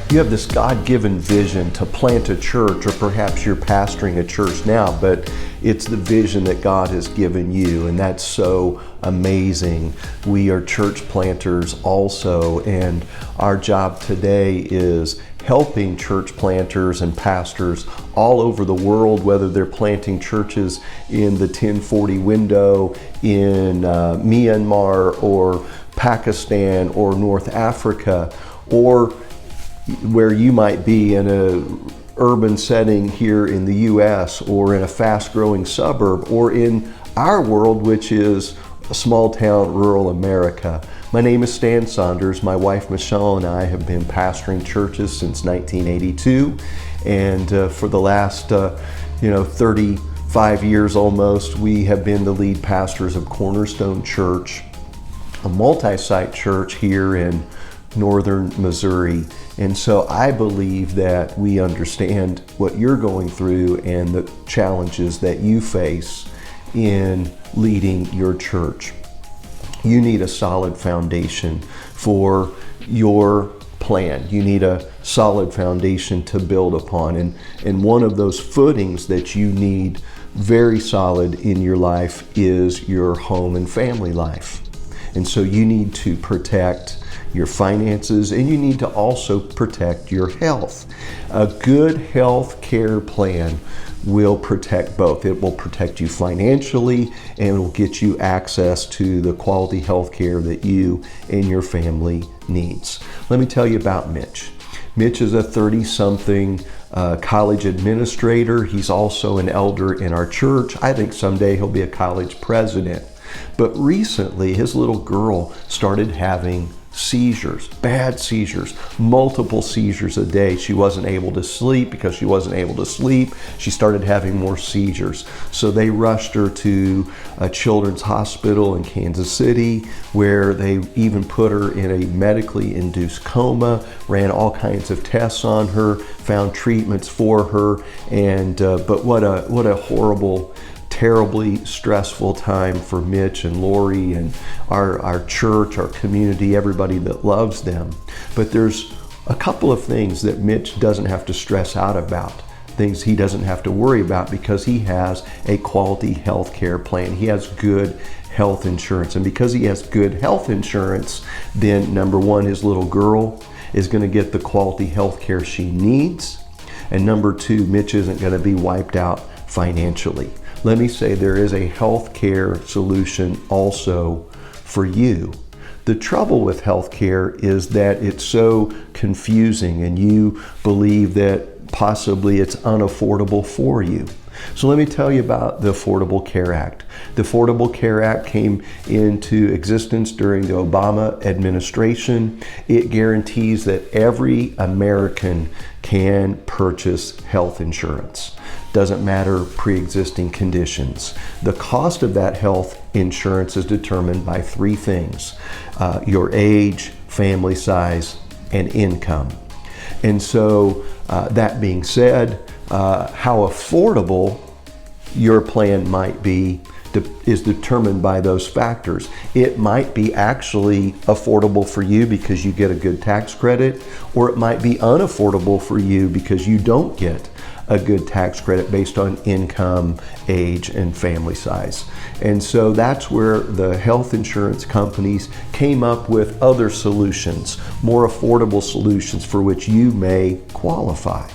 You have this God-given vision to plant a church, or perhaps you're pastoring a church now, but it's the vision that God has given you, and that's so amazing. We are church planters also, and our job today is helping church planters and pastors all over the world, whether they're planting churches in the 1040 window in Myanmar or Pakistan or North Africa, or where you might be in a urban setting here in the U.S. or in a fast-growing suburb, or in our world, which is a small town, rural America. My name is Stan Saunders. My wife Michelle and I have been pastoring churches since 1982, and for the last 35 years almost, we have been the lead pastors of Cornerstone Church, a multi-site church here in northern Missouri. And so I believe that we understand what you're going through and the challenges that you face in leading your church. You need a solid foundation for your plan. You need a solid foundation to build upon. And one of those footings that you need very solid in your life is your home and family life. And so you need to protect your finances, and you need to also protect your health. A good health care plan will protect both. It will protect you financially, and it will get you access to the quality health care that you and your family needs. Let me tell you about Mitch. Mitch is a 30-something college administrator. He's also an elder in our church. I think someday he'll be a college president. But recently, his little girl started having seizures, bad seizures, multiple seizures a day. She wasn't able to sleep. Because she wasn't able to sleep, she started having more seizures. So they rushed her to a children's hospital in Kansas City, where they even put her in a medically induced coma, ran all kinds of tests on her, found treatments for her, and but what a horrible, terribly stressful time for Mitch and Lori and our church, our community, everybody that loves them. But there's a couple of things that Mitch doesn't have to stress out about, things he doesn't have to worry about, because he has a quality health care plan. He has good health insurance. And because he has good health insurance, then number one, his little girl is going to get the quality health care she needs. And number two, Mitch isn't going to be wiped out financially. Let me say, there is a health care solution also for you. The trouble with health care is that it's so confusing, and you believe that possibly it's unaffordable for you. So let me tell you about the Affordable Care Act. The Affordable Care Act came into existence during the Obama administration. It guarantees that every American can purchase health insurance. Doesn't matter pre-existing conditions. The cost of that health insurance is determined by three things: your age, family size, and income. And so that being said, how affordable your plan might be is determined by those factors. It might be actually affordable for you because you get a good tax credit, or it might be unaffordable for you because you don't get a good tax credit based on income, age, and family size. And so that's where the health insurance companies came up with other solutions, more affordable solutions for which you may qualify.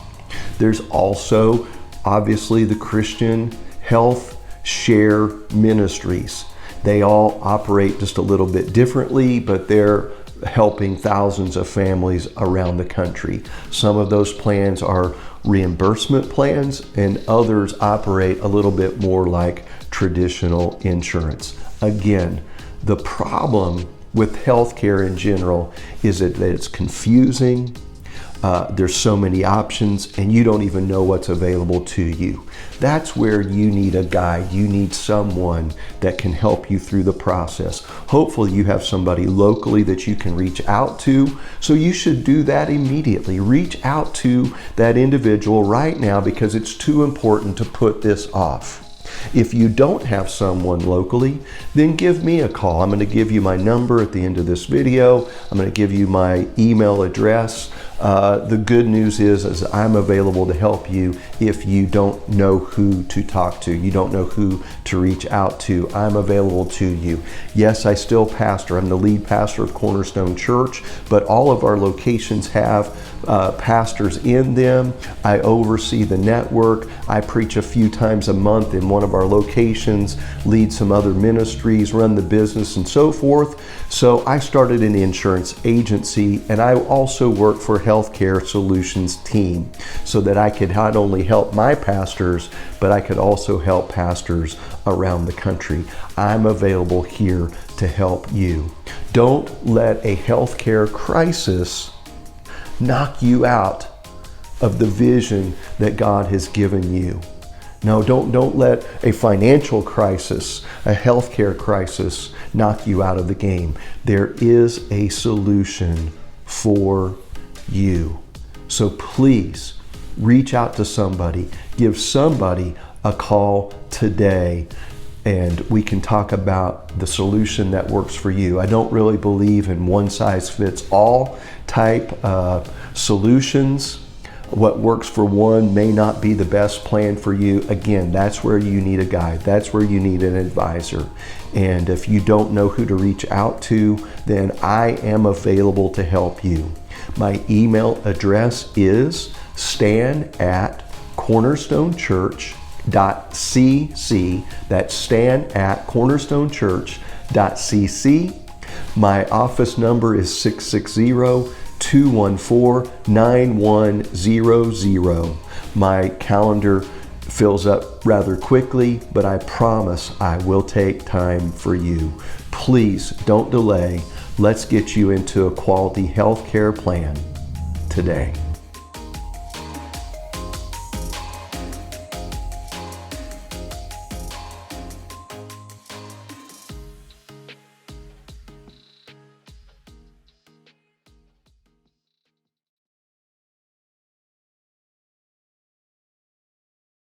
There's also obviously the Christian health share ministries. They all operate just a little bit differently, but they're helping thousands of families around the country. Some of those plans are reimbursement plans, and others operate a little bit more like traditional insurance. Again, the problem with healthcare in general is that it's confusing. There's so many options, and you don't even know what's available to you. That's where you need a guide. You need someone that can help you through the process. Hopefully you have somebody locally that you can reach out to. So you should do that immediately. Reach out to that individual right now, because it's too important to put this off. If you don't have someone locally, then give me a call. I'm going to give you my number at the end of this video. I'm going to give you my email address. The good news is I'm available to help you if you don't know who to talk to. You don't know who to reach out to. I'm available to you. Yes, I still pastor. I'm the lead pastor of Cornerstone Church, but all of our locations have pastors in them. I oversee the network. I preach a few times a month in one of our locations, lead some other ministries, run the business, and so forth. So I started an insurance agency, and I also work for a healthcare solutions team so that I could not only help my pastors, but I could also help pastors around the country. I'm available here to help you. Don't let a healthcare crisis knock you out of the vision that God has given you. No, don't let a financial crisis, a healthcare crisis, knock you out of the game. There is a solution for you. So please reach out to somebody, give somebody a call today, and we can talk about the solution that works for you. I don't really believe in one size fits all type solutions. What works for one may not be the best plan for you. Again, that's where you need a guide. That's where you need an advisor. And if you don't know who to reach out to, then I am available to help you. My email address is stan@cornerstonechurch.cc. That's stan@cornerstonechurch.cc. My office number is 660-214-9100. My calendar fills up rather quickly, but I promise I will take time for you. Please don't delay. Let's get you into a quality health care plan today.